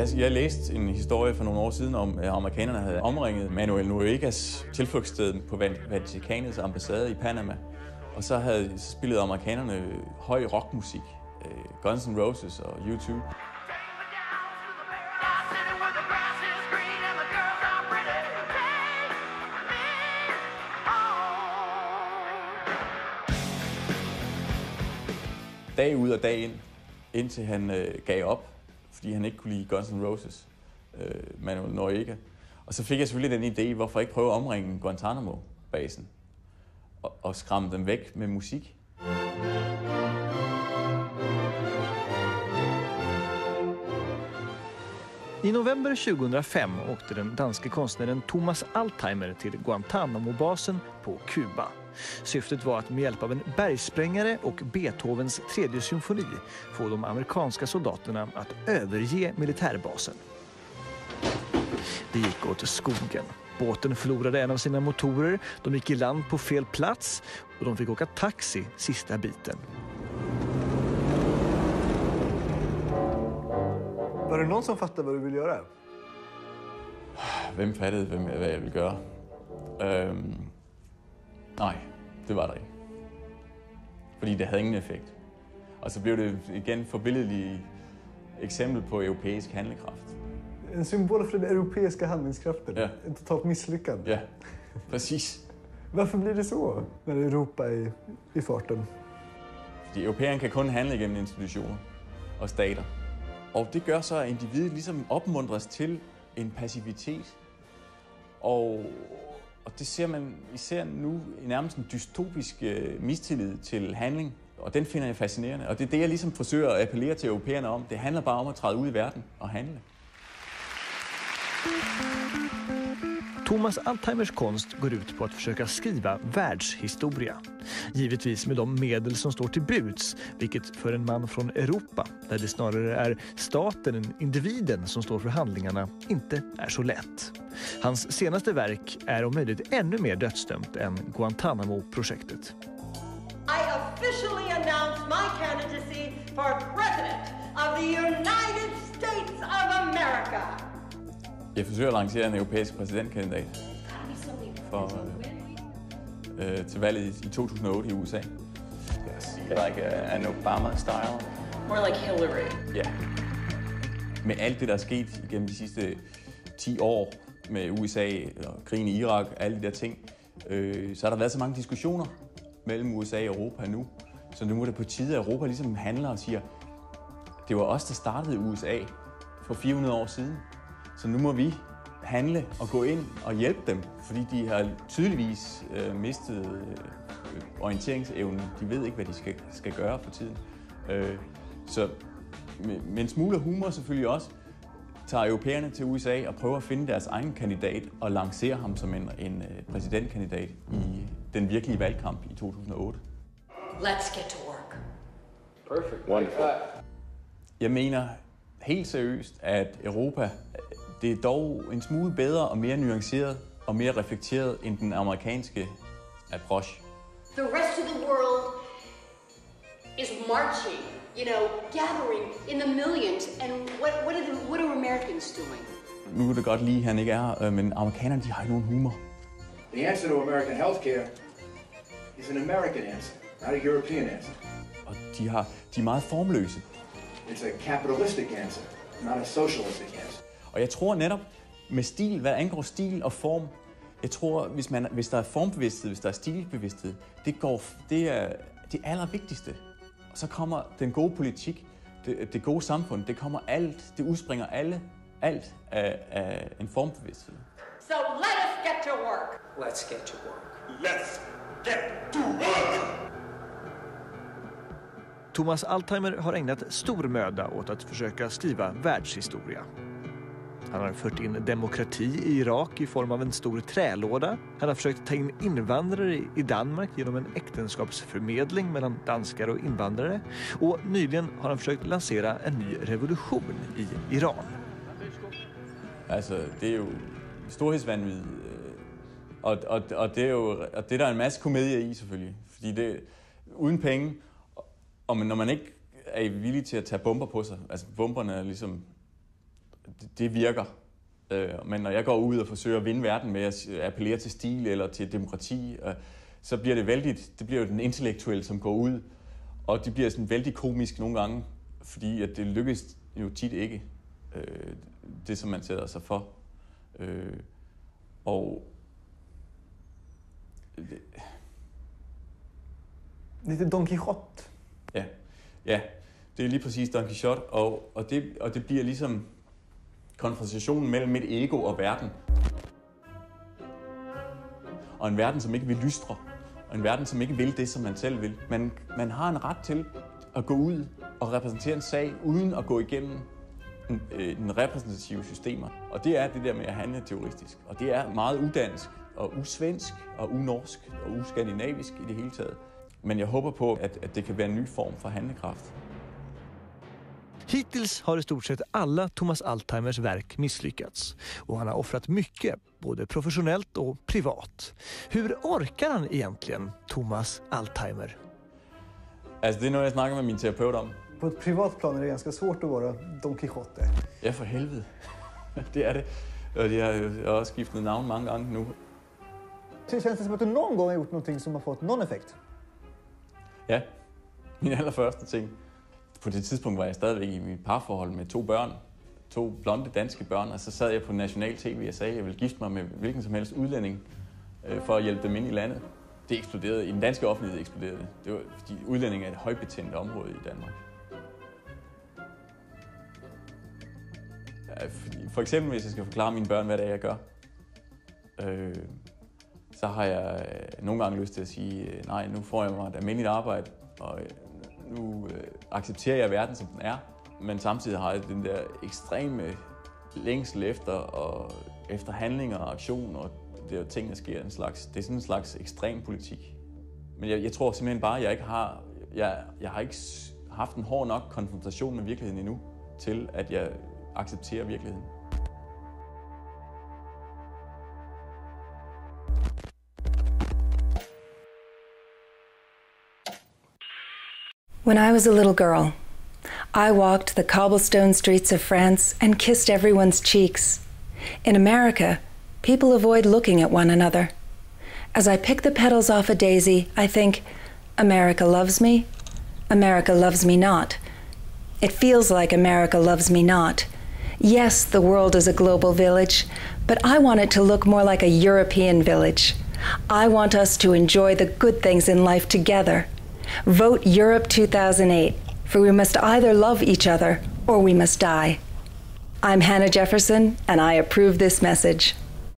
Jeg læste en historie for nogle år siden om, at amerikanerne havde omringet Manuel Noriegas tilflugtssted på Vatikanets ambassade i Panama. Og så havde spillet amerikanerne høj rockmusik, Guns N' Roses og U2. Dag ud og dag ind, indtil han gav op, fordi han ikke kunne lide Guns N' Roses, Manuel Noriega. Og så fik jeg selvfølgelig den idé, hvorfor ikke prøve at omringe Guantanamo-basen og skræmme dem væk med musik. I november 2005 åkte den danske konstnären Thomas Altheimer till Guantanamo-basen på Kuba. Syftet var att med hjälp av en bergsprängare och Beethovens tredje symfoni få de amerikanska soldaterna att överge militärbasen. Det gick åt skogen. Båten förlorade en av sina motorer, de gick i land på fel plats och de fick åka taxi sista biten. Var det någon som fattade vad du ville göra? Hvem fattede, hvad jeg ville gøre? Nej, det var der ikke. Fordi det havde ingen effekt. Og så blev det igen forbilledligt eksempel på europæisk handlekraft. En symbol för den europeiska handlingskraften. Ja. En totalt misslyckande. Ja, præcis. Varför blir det så när Europa är i farten? Fordi europæerne kan kun handle gennem institutioner og stater. Og det gør så, at individet ligesom opmuntres til en passivitet. Og det ser man især nu i nærmest en dystopisk mistillid til handling. Og den finder jeg fascinerende. Og det er det, jeg ligesom forsøger at appellere til europæerne om. Det handler bare om at træde ud i verden og handle. Thomas Altheimers konst går ut på att försöka skriva världshistoria. Givetvis med de medel som står till buds, vilket för en man från Europa, där det snarare är staten än individen som står för handlingarna, inte är så lätt. Hans senaste verk är om möjligt ännu mer dödsdömt än Guantanamo-projektet. I officially announce my candidacy for President of the United States of America. Jeg forsøger at lancere en europæisk præsidentkandidat til valget i 2008 i USA. Yes. Like an Obama style? More like Hillary. Ja. Med alt det, der er sket igennem de sidste 10 år med USA og krigen i Irak og alle de der ting, så har der været så mange diskussioner mellem USA og Europa nu. Så nu er det på tide, at Europa ligesom handler og siger, det var os, der startede USA for 400 år siden. Så nu må vi handle og gå ind og hjælpe dem, fordi de har tydeligvis mistet orienteringsevnen. De ved ikke, hvad de skal gøre for tiden. Så med en smule humor selvfølgelig også, tager europæerne til USA og prøver at finde deres egen kandidat og lancere ham som en præsidentkandidat i den virkelige valgkamp i 2008. Let's get to work. Perfect. Wonderful. Jeg mener helt seriøst, at Europa, det er dog en smule bedre og mere nuanceret og mere reflekteret end den amerikanske approach. The rest of the world is marching, gathering in the millions. And what are Americans doing? Nu er det godt lige, at han ikke er, men amerikanerne, de har jo nogen humor. The answer to American healthcare is an American answer, not a European answer. Og de er meget formløse. It's a capitalistic answer, not a socialistic answer. Og jeg tror netop med stil, hvad angår stil og form, jeg tror, hvis der er formbevidsthed, hvis der er stilbevidsthed, det er det allervigtigste. Og så kommer den gode politik, det gode samfund, det kommer alt, det udspringer alt af en formbevidsthed. So let us get to work. Let's get to work. Let's get to work! Thomas Altheimer har ägnat stor möda åt att försöka skriva världshistoria. Han har fört in demokrati i Irak i form av en stor trälåda. Han har försökt ta in invandrare i Danmark genom en äktenskapsförmedling mellan danskar och invandrare. Och nyligen har han försökt lansera en ny revolution i Iran. Altså, det er jo storhedsvanvid. Og det er jo, og det er der en masse komedie i selvfølgelig. Fordi det uden penge, og når man ikke er villig til at tage bomber på sig, altså bomberne er ligesom det virker. Men når jeg går ud og forsøger at vinde verden med at appellere til stil eller til demokrati, så bliver det bliver jo den intellektuelle, som går ud, og det bliver sådan vældig komisk nogle gange, fordi at det lykkes jo tit ikke, det som man sætter sig for. Og Lite Don Quixote. Ja, det er lige præcis Don Quixote, og det bliver ligesom konfrontationen mellem mit ego og verden. Og en verden, som ikke vil lystre, og en verden, som ikke vil det, som man selv vil. Man har en ret til at gå ud og repræsentere en sag, uden at gå igennem den repræsentative systemer. Og det er det der med at handle teoristisk. Og det er meget udansk, og usvensk, og unorsk, og uskandinavisk i det hele taget. Men jeg håber på, at det kan være en ny form for handlekraft. Hittills har i stort sett alla Thomas Altheimers verk misslyckats och han har offrat mycket, både professionellt och privat. Hur orkar han egentligen, Thomas Altheimer? Altså, det er noget, jeg snakker med min terapeut om. På ett privat plan är det ganska svårt att vara Don Quixote. Ja, for helvede. Det er det. Og jeg har også skiftet navn mange gange nu. Så känns det som att du någon gång har gjort någonting som har fått någon effekt? Ja, min allerførste ting. På det tidspunkt var jeg stadigvæk i mit parforhold med 2 børn. 2 blonde danske børn, og så sad jeg på national tv og sagde, at jeg ville gifte mig med hvilken som helst udlænding for at hjælpe dem ind i landet. Det eksploderede. I den danske offentlighed eksploderede det. Det var, fordi udlænding er et højbetændt område i Danmark. Ja, for eksempel, hvis jeg skal forklare mine børn, hvad det er, jeg gør, så har jeg nogle gange lyst til at sige, nej, nu får jeg mig et almindeligt arbejde, og nu accepterer jeg verden, som den er, men samtidig har jeg den der ekstreme længsel efter handlinger og aktion, og det er ting, der sker det er sådan en slags ekstrem politik. Men jeg tror simpelthen bare, at jeg har ikke haft en hård nok konfrontation med virkeligheden endnu, til at jeg accepterer virkeligheden. When I was a little girl, I walked the cobblestone streets of France and kissed everyone's cheeks. In America, people avoid looking at one another. As I pick the petals off a daisy, I think, America loves me, America loves me not. It feels like America loves me not. Yes, the world is a global village, but I want it to look more like a European village. I want us to enjoy the good things in life together. Vote Europe 2008, for we must either love each other or we must die. I'm Hannah Jefferson, and I approve this message.